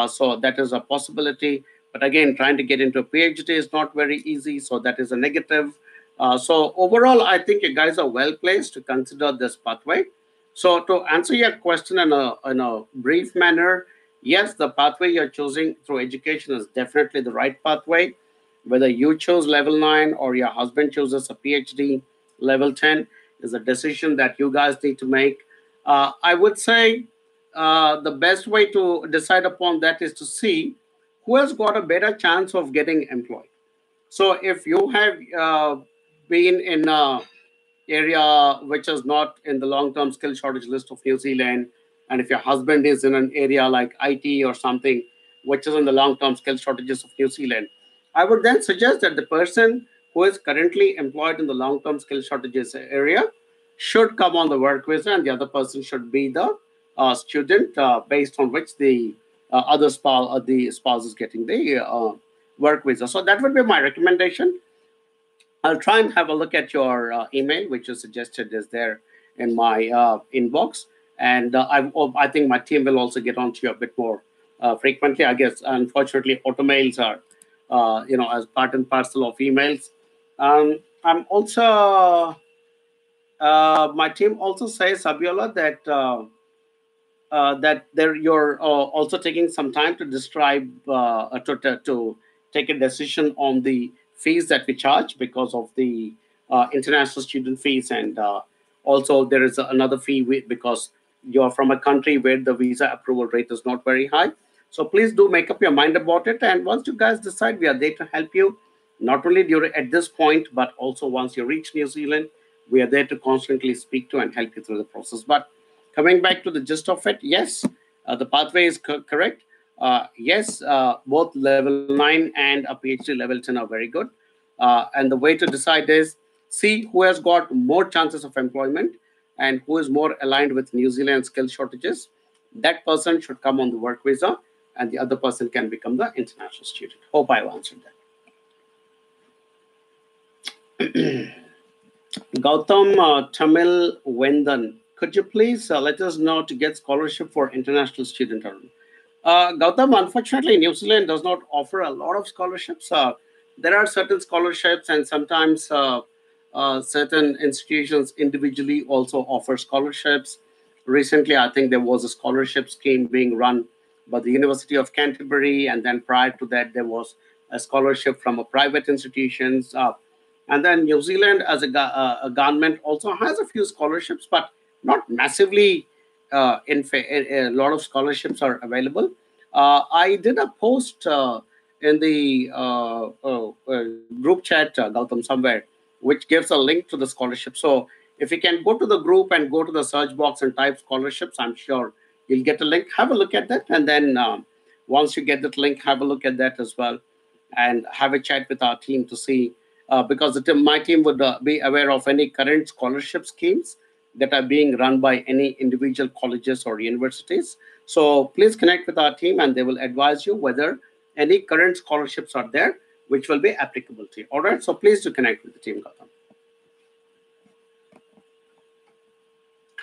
So that is a possibility. But again, trying to get into a PhD is not very easy. So that is a negative. So overall, I think you guys are well placed to consider this pathway. So to answer your question in a brief manner, yes, the pathway you're choosing through education is definitely the right pathway. Whether you choose level 9 or your husband chooses a PhD level 10 is a decision that you guys need to make. I would say the best way to decide upon that is to see who has got a better chance of getting employed. So if you have been in a area which is not in the long-term skill shortage list of New Zealand, and if your husband is in an area like IT or something, which is in the long-term skill shortages of New Zealand, I would then suggest that the person who is currently employed in the long-term skill shortages area should come on the work visa, and the other person should be the student, based on which the other spouse, the spouse is getting the work visa. So that would be my recommendation. I'll try and have a look at your email, which you suggested is there in my inbox, and I think my team will also get onto you a bit more frequently. I guess unfortunately, automails are as part and parcel of emails. I'm also My team also says, Abiola, that there you're also taking some time to describe to take a decision on the fees that we charge because of the international student fees, and also there is another fee because you're from a country where the visa approval rate is not very high. So please do make up your mind about it, and once you guys decide, we are there to help you, not only during at this point but also once you reach New Zealand. We are there to constantly speak to and help you through the process. But coming back to the gist of it, yes, the pathway is correct. Yes, both level 9 and a PhD level 10 are very good. And the way to decide is see who has got more chances of employment and who is more aligned with New Zealand skill shortages. That person should come on the work visa, and the other person can become the international student. Hope I've answered that. Gautam Tamil Wendan, could you please let us know to get scholarship for international student? Gautam, unfortunately, New Zealand does not offer a lot of scholarships. There are certain scholarships, and sometimes certain institutions individually also offer scholarships. Recently, I think there was a scholarship scheme being run by the University of Canterbury, and then prior to that, there was a scholarship from a private institutions. And then New Zealand, as a government, also has a few scholarships, but not massively. A lot of scholarships are available. I did a post in the group chat, Gautam, somewhere, which gives a link to the scholarship. So if you can go to the group and go to the search box and type scholarships, I'm sure you'll get a link. Have a look at that, and then once you get that link, have a look at that as well, and have a chat with our team to see, because my team would be aware of any current scholarship schemes that are being run by any individual colleges or universities. So please connect with our team, and they will advise you whether any current scholarships are there which will be applicable to you. All right. So please do connect with the team, Gautam.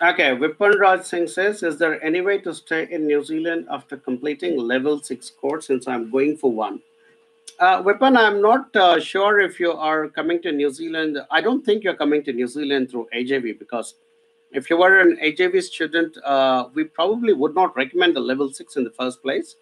Okay. Vipan Raj Singh says, is there any way to stay in New Zealand after completing level 6 course, since I'm going for one? Vipan, I'm not sure if you are coming to New Zealand. I don't think you're coming to New Zealand through AJV, because if you were an AJV student, we probably would not recommend the level 6 in the first place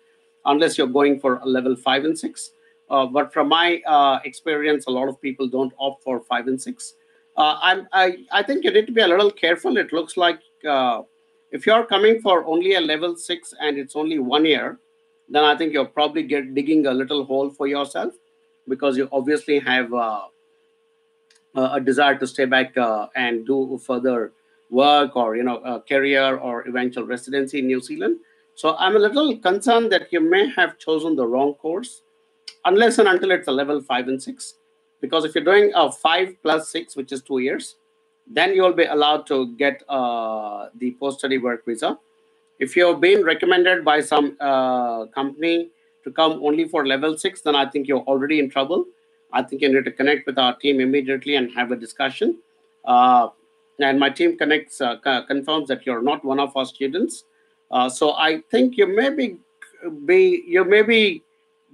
unless you're going for a level 5 and 6. But from my experience, a lot of people don't opt for 5 and 6. I think you need to be a little careful. It looks like if you're coming for only a level 6 and it's only 1 year, then I think you're probably digging a little hole for yourself, because you obviously have a desire to stay back and do further work, or a career or eventual residency in New Zealand. So I'm a little concerned that you may have chosen the wrong course, unless and until it's a level 5 and 6. Because if you're doing a 5 plus 6, which is 2 years, then you'll be allowed to get the post study work visa. If you've been recommended by some company to come only for level 6, then I think you're already in trouble. I think you need to connect with our team immediately and have a discussion. Uh, and my team confirms that you're not one of our students. So I think you may be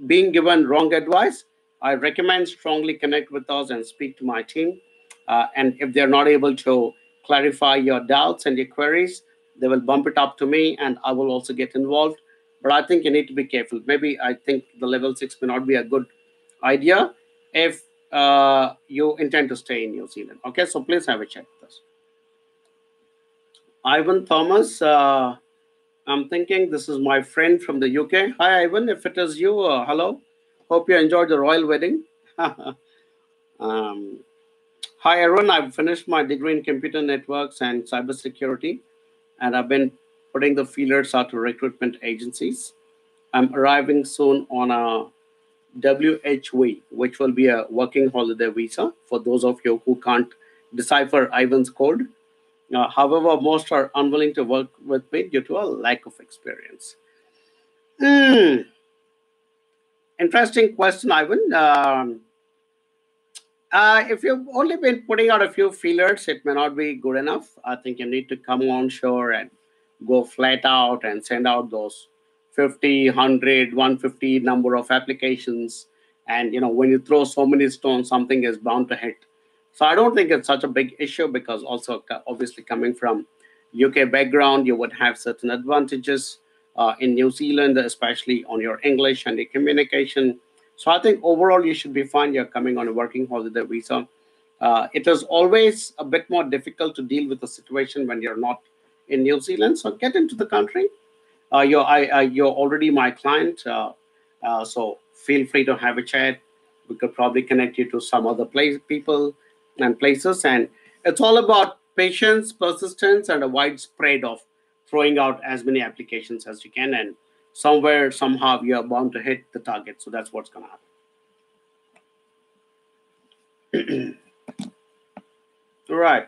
being given wrong advice. I recommend strongly connect with us and speak to my team. And if they're not able to clarify your doubts and your queries, they will bump it up to me, and I will also get involved. But I think you need to be careful. Maybe I think the level 6 may not be a good idea if you intend to stay in New Zealand. Okay, so please have a check with us. Ivan Thomas, I'm thinking this is my friend from the UK. Hi, Ivan. If it is you, hello. Hope you enjoyed the royal wedding. um, Hi, Aaron. I've finished my degree in computer networks and cybersecurity, and I've been putting the feelers out to recruitment agencies. I'm arriving soon on a WHV, which will be a working holiday visa for those of you who can't decipher Ivan's code. However, most are unwilling to work with me due to a lack of experience. Hmm, interesting question, Ivan. If you've only been putting out a few feelers, it may not be good enough. I think you need to come on shore and go flat out and send out those 50, 100, 150 number of applications. And, when you throw so many stones, something is bound to hit. So I don't think it's such a big issue because also obviously coming from UK background, you would have certain advantages in New Zealand, especially on your English and your communication. So I think overall you should be fine. You're coming on a working holiday visa. It is always a bit more difficult to deal with the situation when you're not in New Zealand. So get into the country. You're already my client, so feel free to have a chat. We could probably connect you to some other people and places. And it's all about patience, persistence, and a widespread of throwing out as many applications as you can. And somewhere, somehow, you're bound to hit the target. So that's what's going to happen. All right.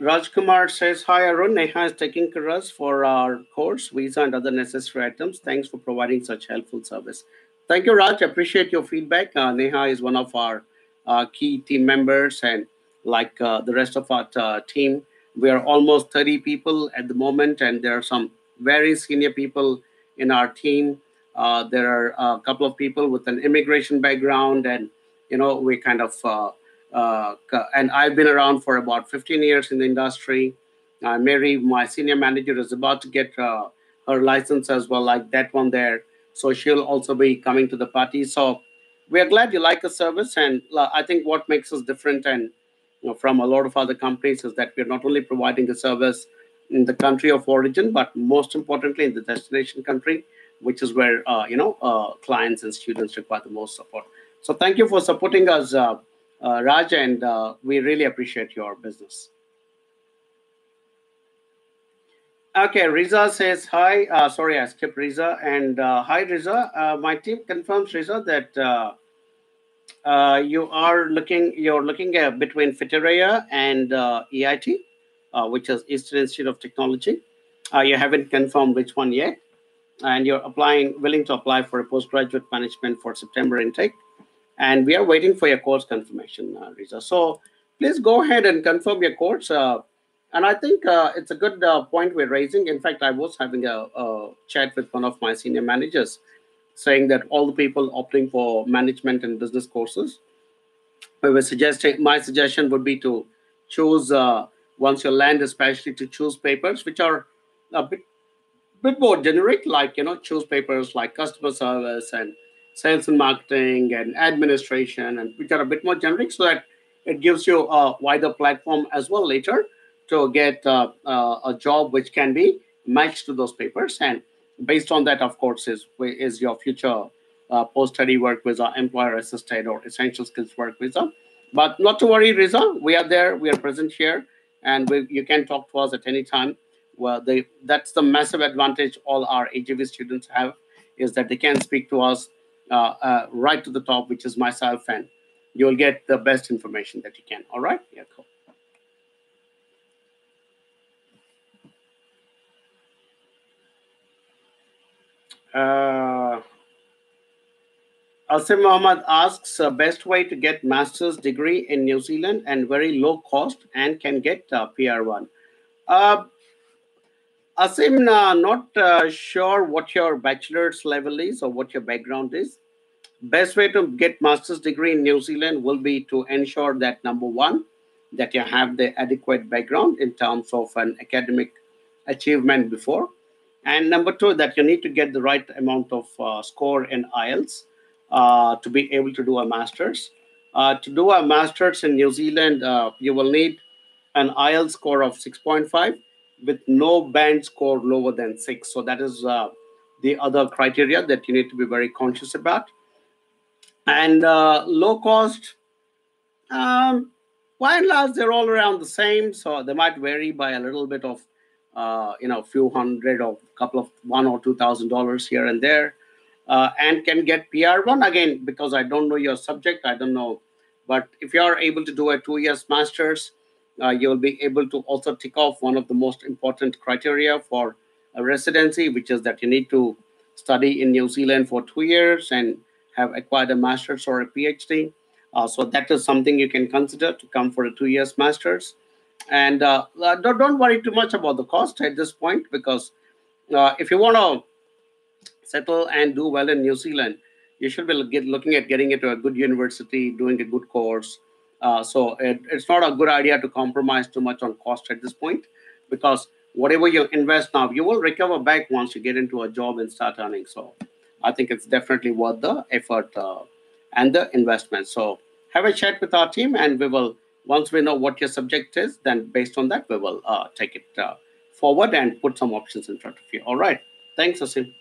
Rajkumar says, Hi Arun, Neha is taking care of us for our course, visa, and other necessary items. Thanks for providing such helpful service. Thank you, Raj. Appreciate your feedback. Neha is one of our key team members, and like the rest of our team, we are almost 30 people at the moment, and there are some very senior people in our team. There are a couple of people with an immigration background, and we kind of and I've been around for about 15 years in the industry. Mary, my senior manager, is about to get her license as well, like that one there. So she'll also be coming to the party. So we are glad you like the service, and I think what makes us different and from a lot of other companies is that we're not only providing the service in the country of origin, but most importantly in the destination country, which is where clients and students require the most support. So thank you for supporting us, Raj, and we really appreciate your business. Okay, Riza says hi. Sorry, I skipped Riza. And hi, Riza. My team confirms, Riza, that you're looking at between Fiteria and EIT, which is Eastern Institute of Technology. You haven't confirmed which one yet, and you're willing to apply for a postgraduate management for September intake. And we are waiting for your course confirmation, Riza. So please go ahead and confirm your course. And I think it's a good point we're raising. In fact, I was having a chat with one of my senior managers saying that all the people opting for management and business courses, we were suggesting, my suggestion would be to choose, once you land, especially to choose papers which are a bit more generic, like choose papers like customer service and sales and marketing and administration, and which are a bit more generic, so that it gives you a wider platform as well later to get a job which can be matched to those papers. And based on that, of course, is your future post study work visa, employer assisted, or essential skills work visa. But not to worry, Riza, we are there, we are present here, and you can talk to us at any time. Well, that's the massive advantage all our AGV students have, is that they can speak to us right to the top, which is myself, and you'll get the best information that you can. All right? Yeah, cool. Uh, Asim Mohammed asks, best way to get master's degree in New Zealand and very low cost and can get PR1. Uh, Asim, not sure what your bachelor's level is or what your background is. Best way to get master's degree in New Zealand will be to ensure that number one, that you have the adequate background in terms of an academic achievement before, and number two, that you need to get the right amount of score in IELTS to be able to do a master's. To do a master's in New Zealand, you will need an IELTS score of 6.5 with no band score lower than 6. So that is the other criteria that you need to be very conscious about. And low cost, um, By and large, they're all around the same. So they might vary by a little bit of, few hundred or couple of $1,000 or $2,000 here and there, and can get PR1 again because I don't know your subject. I don't know, but if you are able to do a 2 years masters, you will be able to also tick off one of the most important criteria for a residency, which is that you need to study in New Zealand for 2 years and have acquired a master's or a PhD. So that is something you can consider to come for a 2 years masters. And don't worry too much about the cost at this point because if you want to settle and do well in New Zealand, you should be looking at getting into a good university, doing a good course. It's not a good idea to compromise too much on cost at this point because whatever you invest now, you will recover back once you get into a job and start earning. So I think it's definitely worth the effort and the investment. So have a chat with our team, and we will, once we know what your subject is, then based on that, we will take it forward and put some options in front of you. All right. Thanks, Asim.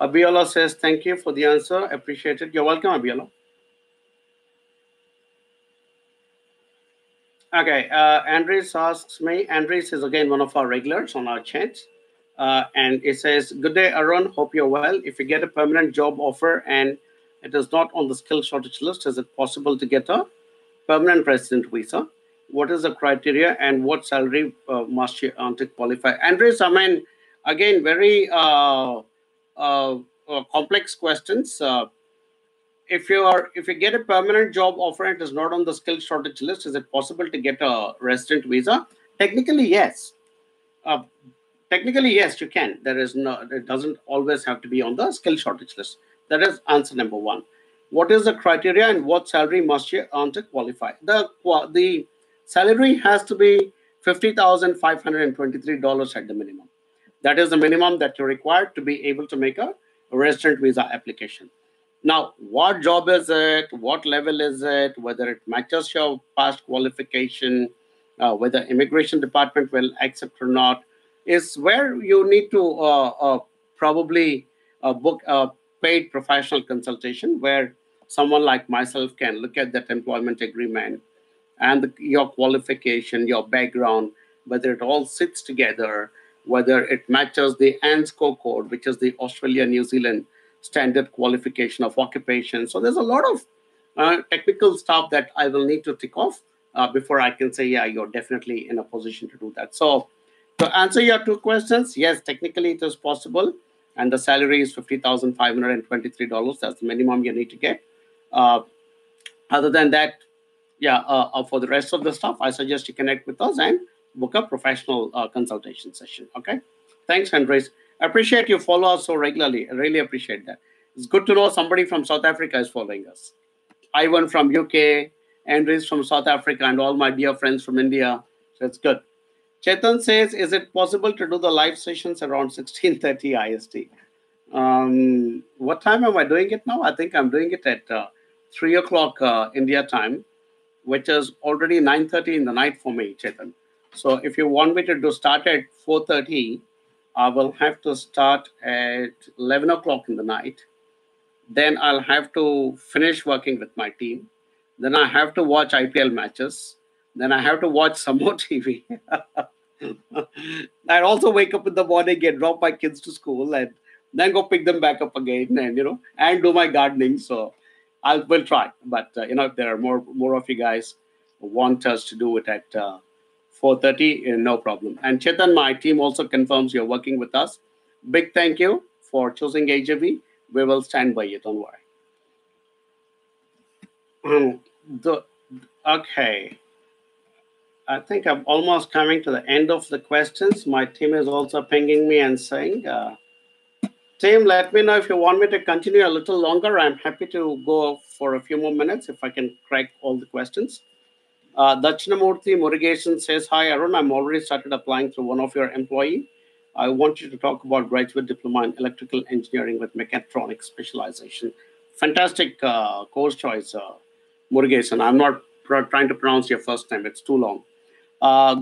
Abiola says, thank you for the answer. Appreciate it. You're welcome, Abiola. Okay, Andres asks me. Andres is again one of our regulars on our chat. And it says, good day, Arun. Hope you're well. If you get a permanent job offer and it is not on the skill shortage list, is it possible to get a permanent resident visa? What is the criteria and what salary must you earn to qualify? Andres, I mean, again, very complex questions. If you get a permanent job offer and it is not on the skill shortage list, is it possible to get a resident visa? Technically, yes. Uh, Technically, yes, you can. There is no. It doesn't always have to be on the skill shortage list. That is answer number one. What is the criteria and what salary must you earn to qualify? The salary has to be $50,523 at the minimum. That is the minimum that you're required to be able to make a resident visa application. Now, what job is it? What level is it? Whether it matches your past qualification, whether immigration department will accept or not, is where you need to probably book a paid professional consultation where someone like myself can look at that employment agreement and your qualification, your background, whether it all sits together, whether it matches the ANSCO code, which is the Australia New Zealand standard qualification of occupation. So there's a lot of technical stuff that I will need to tick off before I can say, yeah, you're definitely in a position to do that. So to answer your two questions, yes, technically it is possible, and the salary is $50,523. That's the minimum you need to get. Uh, Other than that, yeah, for the rest of the stuff, I suggest you connect with us and book a professional consultation session. Okay. Thanks, Andres. I appreciate you follow us so regularly. I really appreciate that. It's good to know somebody from South Africa is following us. Ivan from UK, Andres from South Africa, and all my dear friends from India. So it's good. Chetan says, is it possible to do the live sessions around 16:30 IST? What time am I doing it now? I think I'm doing it at 3 o'clock India time, which is already 9:30 in the night for me, Chetan. So if you want me to do start at 4:30, I will have to start at 11 o'clock in the night. Then I'll have to finish working with my team. Then I have to watch IPL matches. Then I have to watch some more TV. I'd also wake up in the morning and drop my kids to school and then go pick them back up again and and do my gardening. So I will try, but if there are more of you guys who want us to do it at 4:30, no problem. And Chetan, my team also confirms you're working with us. Big thank you for choosing AJB. We will stand by you. Don't worry. Um, the, okay. I think I'm almost coming to the end of the questions. My team is also pinging me and saying, team, let me know if you want me to continue a little longer. I'm happy to go for a few more minutes if I can crack all the questions. Dakshinamurthy Murugation says, hi, Arun. I'm already started applying through one of your employee. I want you to talk about graduate diploma in electrical engineering with mechatronics specialization. Fantastic course choice, Murugation. I'm not trying to pronounce your first name. It's too long.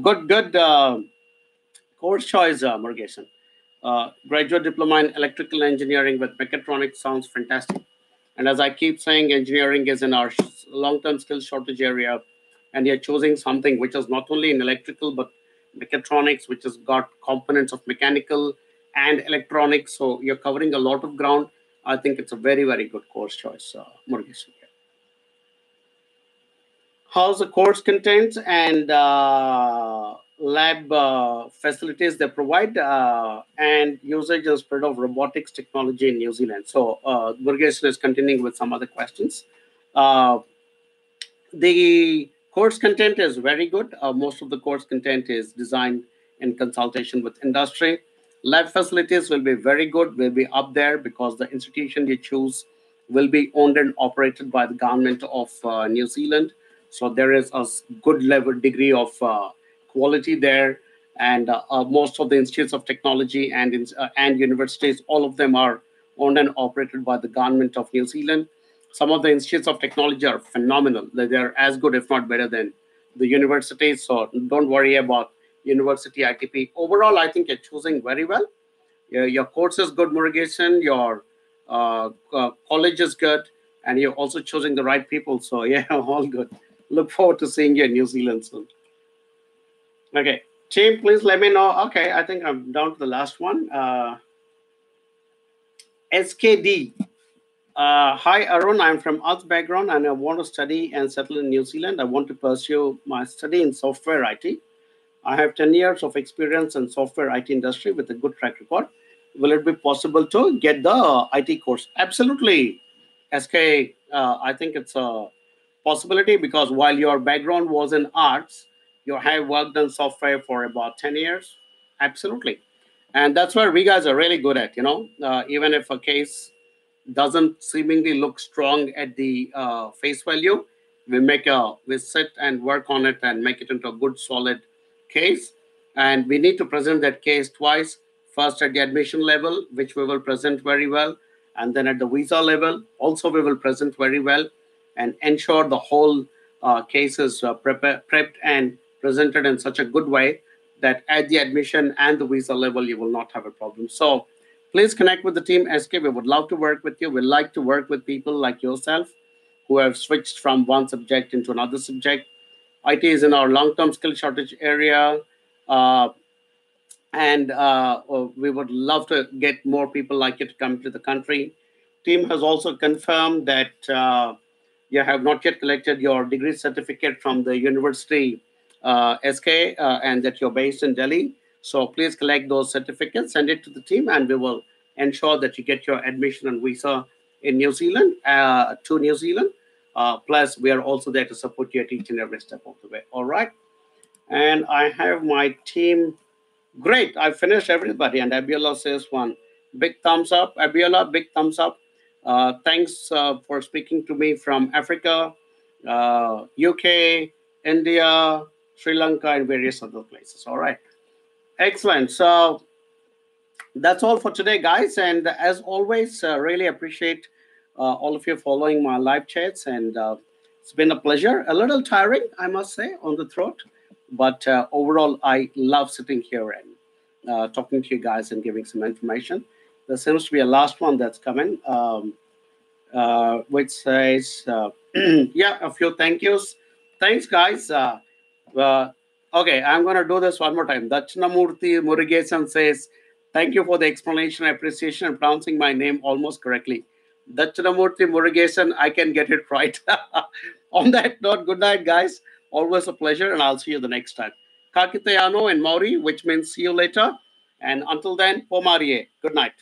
Good course choice, Murugation. Graduate diploma in electrical engineering with mechatronics sounds fantastic. And as I keep saying, engineering is in our long-term skill shortage area, and you're choosing something which is not only in electrical but mechatronics, which has got components of mechanical and electronics. So you're covering a lot of ground. I think it's a very, very good course choice, Murugesh. How's the course content and lab facilities they provide, and usage and spread of robotics technology in New Zealand? So, Burgesh is continuing with some other questions. Uh, the course content is very good. Most of the course content is designed in consultation with industry. Lab facilities will be very good, will be up there because the institution you choose will be owned and operated by the government of New Zealand. So there is a good level degree of quality there. And most of the institutes of technology and universities, all of them are owned and operated by the government of New Zealand. Some of the institutes of technology are phenomenal. They're as good, if not better, than the universities. So don't worry about university ITP. Overall, I think you're choosing very well. Your course is good, Murugesan. Your college is good, and you're also choosing the right people. So yeah, all good. Look forward to seeing you in New Zealand soon. Okay, team, please let me know. Okay, I think I'm down to the last one. SKD. Hi, Arun. I'm from arts background and I want to study and settle in New Zealand. I want to pursue my study in software IT. I have 10 years of experience in software IT industry with a good track record. Will it be possible to get the IT course? Absolutely, SK. I think it's a possibility because while your background was in arts, you have worked on software for about 10 years. Absolutely. And that's where we guys are really good at, even if a case doesn't seemingly look strong at the face value, we sit and work on it and make it into a good solid case. And we need to present that case twice. First at the admission level, which we will present very well, and then at the visa level, also we will present very well, and ensure the whole case is prepped and presented in such a good way that at the admission and the visa level you will not have a problem. So please connect with the team SK. We would love to work with you. We like to work with people like yourself who have switched from one subject into another subject. IT is in our long-term skill shortage area. Uh, and we would love to get more people like you to come to the country. Team has also confirmed that you have not yet collected your degree certificate from the university SK, and that you're based in Delhi. So please collect those certificates, send it to the team, and we will ensure that you get your admission and visa in New Zealand to New Zealand. Plus, we are also there to support you at each and every step of the way. All right, and I have my team. Great. I finished everybody. And Abiola says one. Big thumbs up. Abiola, big thumbs up. Thanks for speaking to me from Africa, UK, India, Sri Lanka, and various other places. All right. Excellent. So that's all for today, guys. And as always, really appreciate all of you following my live chats. And it's been a pleasure. A little tiring, I must say, on the throat. But overall, I love sitting here and talking to you guys and giving some information. There seems to be a last one that's coming, which says, yeah, a few thank yous. Thanks, guys. Uh, okay, I'm going to do this one more time. Dakshinamurti Murugesan says, thank you for the explanation, appreciation, and pronouncing my name almost correctly. Dakshinamurti Murugesan, I can get it right. On that note, good night, guys. Always a pleasure, and I'll see you the next time. Kakitayano in Maori, which means see you later. And until then, Pomarie. Good night.